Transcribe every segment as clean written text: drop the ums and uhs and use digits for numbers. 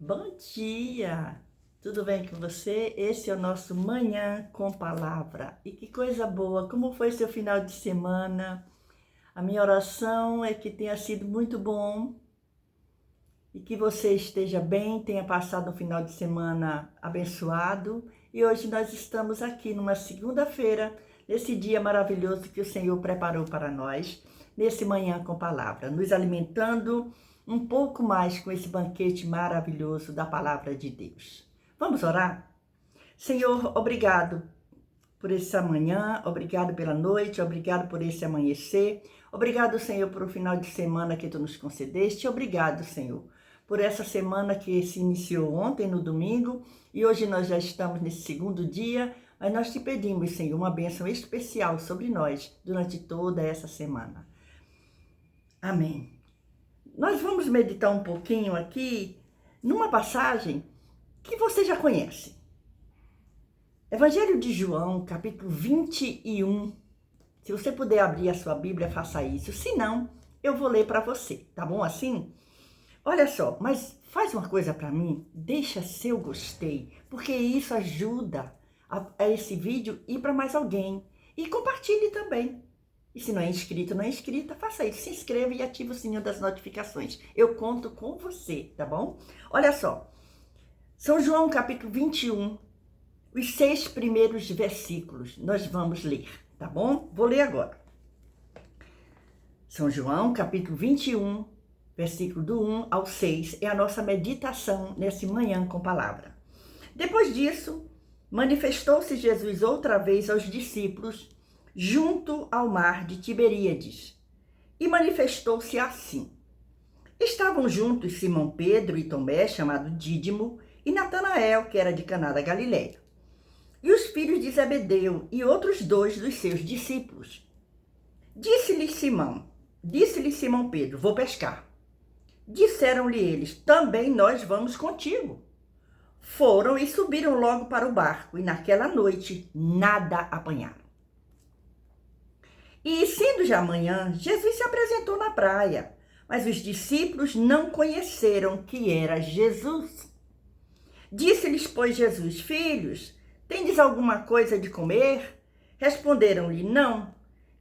Bom dia! Tudo bem com você? Esse é o nosso Manhã com Palavra. E que coisa boa! Como foi seu final de semana? A minha oração é que tenha sido muito bom e que você esteja bem, tenha passado um final de semana abençoado. E hoje nós estamos aqui numa segunda-feira, nesse dia maravilhoso que o Senhor preparou para nós, nesse Manhã com Palavra, nos alimentando um pouco mais com esse banquete maravilhoso da Palavra de Deus. Vamos orar? Senhor, obrigado por essa manhã, obrigado pela noite, obrigado por esse amanhecer, obrigado, Senhor, por o final de semana que Tu nos concedeste, obrigado, Senhor, por essa semana que se iniciou ontem, no domingo, e hoje nós já estamos nesse segundo dia, mas nós te pedimos, Senhor, uma bênção especial sobre nós durante toda essa semana. Amém. Nós vamos meditar um pouquinho aqui numa passagem que você já conhece. Evangelho de João, capítulo 21. Se você puder abrir a sua Bíblia, faça isso. Se não, eu vou ler para você, tá bom assim? Olha só, mas faz uma coisa para mim, deixa seu gostei, porque isso ajuda a esse vídeo ir para mais alguém. E compartilhe também. E se não é inscrito, não é inscrita, faça isso. Se inscreva e ative o sininho das notificações. Eu conto com você, tá bom? Olha só. São João, capítulo 21, os 6 primeiros versículos. Nós vamos ler, tá bom? Vou ler agora. São João, capítulo 21, versículo do 1 ao 6. É a nossa meditação nesse Manhã com Palavra. Depois disso, manifestou-se Jesus outra vez aos discípulos, junto ao mar de Tiberíades, e manifestou-se assim. Estavam juntos Simão Pedro e Tomé, chamado Dídimo, e Natanael, que era de Caná da Galileia, e os filhos de Zebedeu e outros 2 dos seus discípulos. Disse-lhe Simão Pedro, vou pescar. Disseram-lhe eles, também nós vamos contigo. Foram e subiram logo para o barco, e naquela noite nada apanharam. E, sendo já manhã, Jesus se apresentou na praia, mas os discípulos não conheceram que era Jesus. Disse-lhes, pois, Jesus, filhos, tendes alguma coisa de comer? Responderam-lhe, não.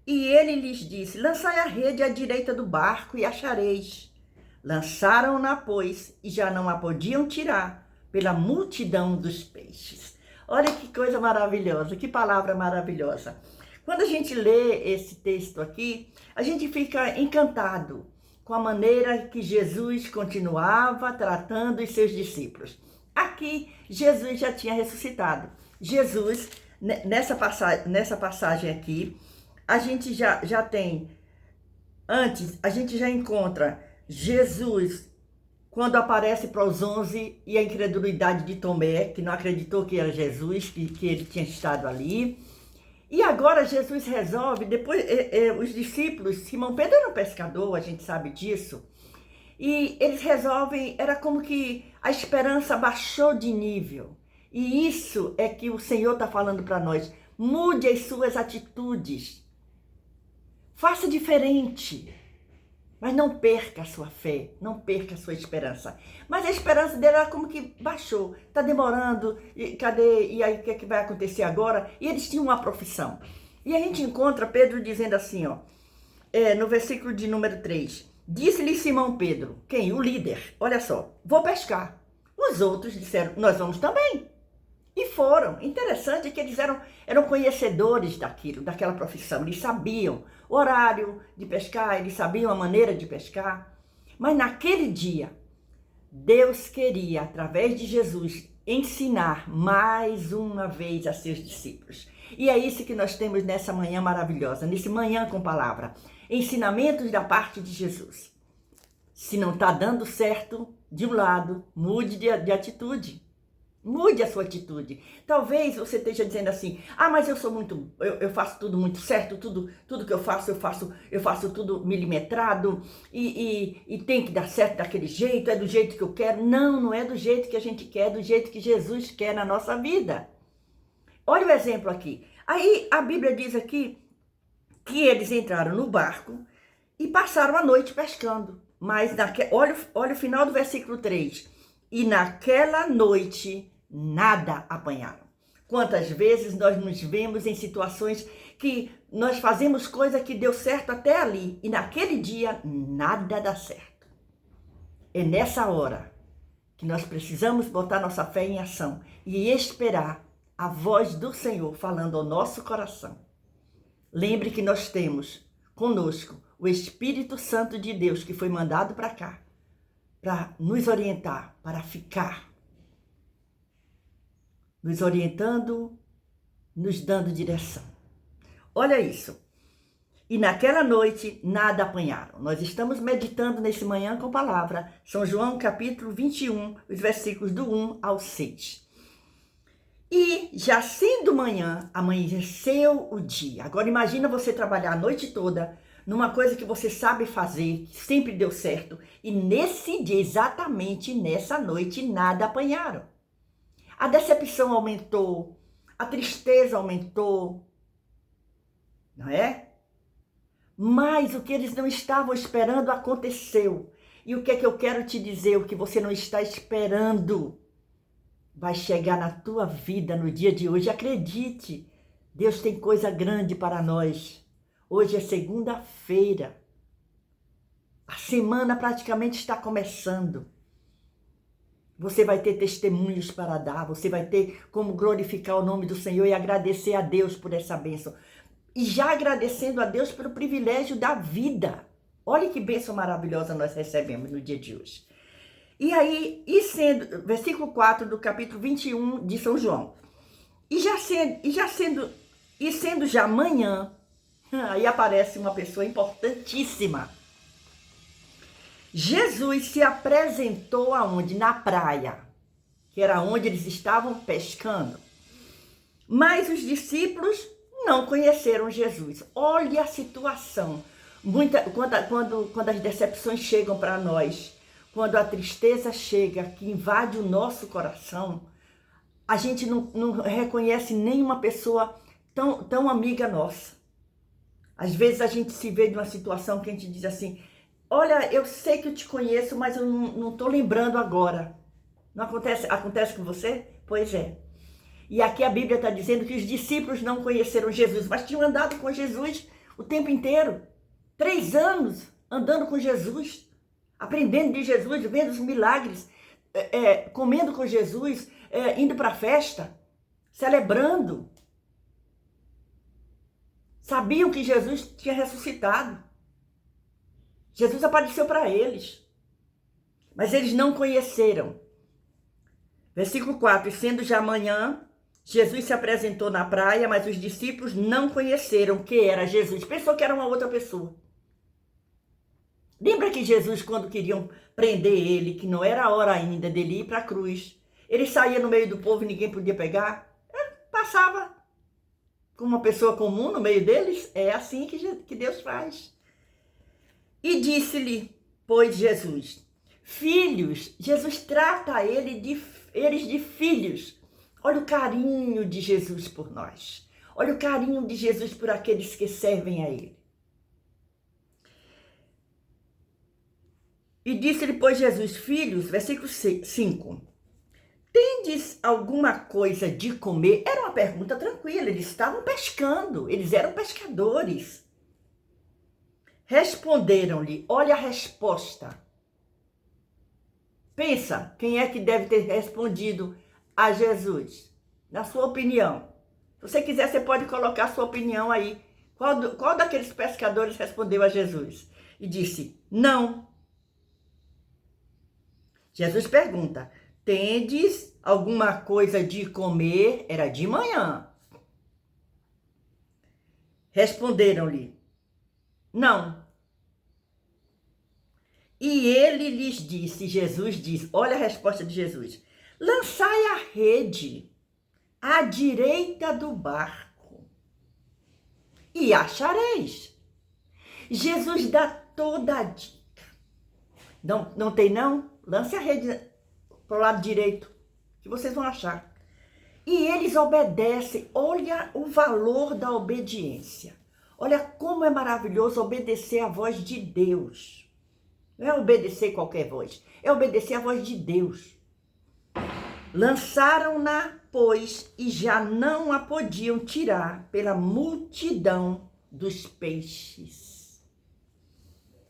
E ele lhes disse, lançai a rede à direita do barco e achareis. Lançaram-na, pois, e já não a podiam tirar, pela multidão dos peixes. Olha que coisa maravilhosa, que palavra maravilhosa. Quando a gente lê esse texto aqui, a gente fica encantado com a maneira que Jesus continuava tratando os seus discípulos. Aqui, Jesus já tinha ressuscitado. Jesus, nessa passagem aqui, a gente já tem, antes, a gente já encontra Jesus quando aparece para os 11 e a incredulidade de Tomé, que não acreditou que era Jesus, que ele tinha estado ali. E agora Jesus resolve, depois os discípulos, Simão Pedro era um pescador, a gente sabe disso, e eles resolvem, era como que a esperança baixou de nível. E isso é que o Senhor está falando para nós, mude as suas atitudes, faça diferente, mas não perca a sua fé, não perca a sua esperança. Mas a esperança dele era como que baixou, está demorando, e cadê? E aí o que é que vai acontecer agora? E eles tinham uma profissão. E a gente encontra Pedro dizendo assim, ó, no versículo de número 3, disse-lhe Simão Pedro, quem? O líder, olha só, vou pescar. Os outros disseram, nós vamos também. E foram. Interessante que eles eram conhecedores daquela profissão. Eles sabiam o horário de pescar, eles sabiam a maneira de pescar. Mas naquele dia, Deus queria, através de Jesus, ensinar mais uma vez a seus discípulos. E é isso que nós temos nessa manhã maravilhosa, nesse Manhã com Palavra. Ensinamentos da parte de Jesus. Se não está dando certo de um lado, mude de atitude. Mude a sua atitude. Talvez você esteja dizendo assim, mas eu sou eu faço tudo muito certo, tudo que eu faço tudo milimetrado e tem que dar certo daquele jeito, é do jeito que eu quero. Não, não é do jeito que a gente quer, é do jeito que Jesus quer na nossa vida. Olha o exemplo aqui. Aí a Bíblia diz aqui que eles entraram no barco e passaram a noite pescando. Mas olha o final do versículo 3. e naquela noite nada apanharam. Quantas vezes nós nos vemos em situações que nós fazemos coisa que deu certo até ali e naquele dia nada dá certo. É nessa hora que nós precisamos botar nossa fé em ação e esperar a voz do Senhor falando ao nosso coração. Lembre que nós temos conosco o Espírito Santo de Deus que foi mandado para cá, para nos orientar, para ficar, nos orientando, nos dando direção. Olha isso. E naquela noite nada apanharam. Nós estamos meditando nesse manhã com a palavra São João capítulo 21, os versículos do 1 ao 6. E já sendo manhã, amanheceu o dia. Agora imagina você trabalhar a noite toda numa coisa que você sabe fazer, que sempre deu certo. E nesse dia, exatamente nessa noite, nada apanharam. A decepção aumentou, a tristeza aumentou, não é? Mas o que eles não estavam esperando aconteceu. E o que é que eu quero te dizer? O que você não está esperando vai chegar na tua vida no dia de hoje. Acredite, Deus tem coisa grande para nós. Hoje é segunda-feira. A semana praticamente está começando. Você vai ter testemunhos para dar, você vai ter como glorificar o nome do Senhor e agradecer a Deus por essa bênção. E já agradecendo a Deus pelo privilégio da vida. Olha que bênção maravilhosa nós recebemos no dia de hoje. E aí, versículo 4 do capítulo 21 de São João. Sendo já manhã, aí aparece uma pessoa importantíssima. Jesus se apresentou aonde? Na praia, que era onde eles estavam pescando. Mas os discípulos não conheceram Jesus. Olha a situação. Quando as decepções chegam para nós, quando a tristeza chega, que invade o nosso coração, a gente não reconhece nenhuma pessoa tão amiga nossa. Às vezes a gente se vê numa situação que a gente diz assim, olha, eu sei que eu te conheço, mas eu não estou lembrando agora. Não acontece? Acontece com você? Pois é. E aqui a Bíblia está dizendo que os discípulos não conheceram Jesus, mas tinham andado com Jesus o tempo inteiro. 3 anos andando com Jesus, aprendendo de Jesus, vendo os milagres, comendo com Jesus, indo para a festa, celebrando. Sabiam que Jesus tinha ressuscitado. Jesus apareceu para eles, mas eles não conheceram. Versículo 4, e sendo já manhã, Jesus se apresentou na praia, mas os discípulos não conheceram que era Jesus. Pensou que era uma outra pessoa. Lembra que Jesus, quando queriam prender ele, que não era a hora ainda dele ir para a cruz, ele saía no meio do povo e ninguém podia pegar? Ele passava como uma pessoa comum no meio deles. É assim que Deus faz. E disse-lhe, pois, Jesus, filhos, Jesus trata eles de filhos. Olha o carinho de Jesus por nós. Olha o carinho de Jesus por aqueles que servem a Ele. E disse-lhe, pois, Jesus, filhos, versículo 5, tendes alguma coisa de comer? Era uma pergunta tranquila, eles estavam pescando, eles eram pescadores. Responderam-lhe, olha a resposta. Pensa, quem é que deve ter respondido a Jesus? Na sua opinião. Se você quiser, você pode colocar a sua opinião aí. Qual daqueles pescadores respondeu a Jesus? E disse, não. Jesus pergunta, tendes alguma coisa de comer? Era de manhã. Responderam-lhe, não. E ele lhes disse, Jesus diz, olha a resposta de Jesus, lançai a rede à direita do barco e achareis. Jesus dá toda a dica. Não tem não? Lance a rede para o lado direito, que vocês vão achar. E eles obedecem. Olha o valor da obediência. Olha como é maravilhoso obedecer a voz de Deus. Não é obedecer qualquer voz, é obedecer a voz de Deus. Lançaram-na, pois, e já não a podiam tirar pela multidão dos peixes.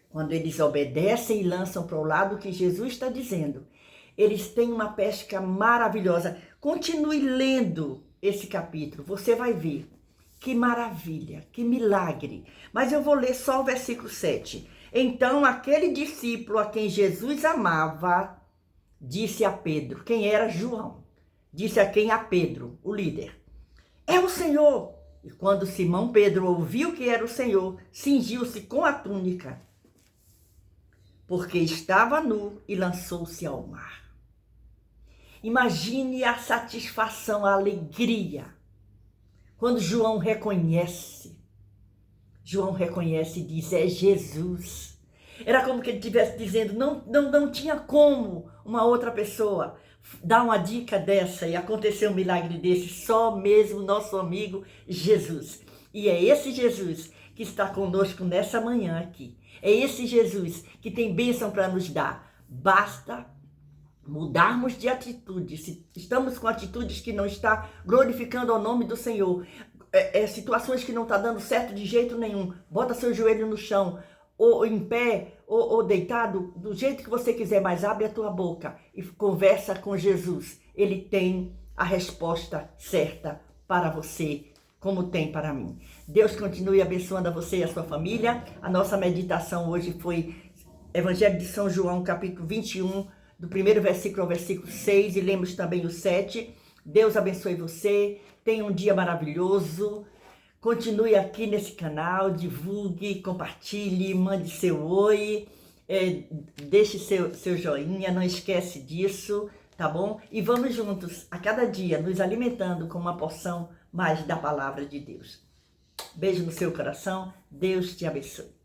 Quando eles obedecem e lançam para o lado que Jesus está dizendo, eles têm uma pesca maravilhosa. Continue lendo esse capítulo, você vai ver que maravilha, que milagre. Mas eu vou ler só o versículo 7. Então aquele discípulo a quem Jesus amava disse a Pedro, quem era João, disse a quem? A Pedro, o líder: é o Senhor. E quando Simão Pedro ouviu que era o Senhor, cingiu-se com a túnica, porque estava nu, e lançou-se ao mar. Imagine a satisfação, a alegria, quando João reconhece e diz: é Jesus. Era como que ele estivesse dizendo, não tinha como uma outra pessoa dar uma dica dessa e acontecer um milagre desse, só mesmo nosso amigo Jesus. E é esse Jesus que está conosco nessa manhã aqui. É esse Jesus que tem bênção para nos dar. Basta mudarmos de atitude. Se estamos com atitudes que não está glorificando ao nome do Senhor, situações que não está dando certo de jeito nenhum, bota seu joelho no chão, ou em pé, ou deitado, do jeito que você quiser, mas abre a tua boca e conversa com Jesus. Ele tem a resposta certa para você, como tem para mim. Deus continue abençoando a você e a sua família. A nossa meditação hoje foi Evangelho de São João, capítulo 21, do primeiro versículo ao versículo 6, e lemos também o 7. Deus abençoe você, tenha um dia maravilhoso. Continue aqui nesse canal, divulgue, compartilhe, mande seu oi, deixe seu joinha, não esquece disso, tá bom? E vamos juntos, a cada dia, nos alimentando com uma porção mais da palavra de Deus. Beijo no seu coração, Deus te abençoe.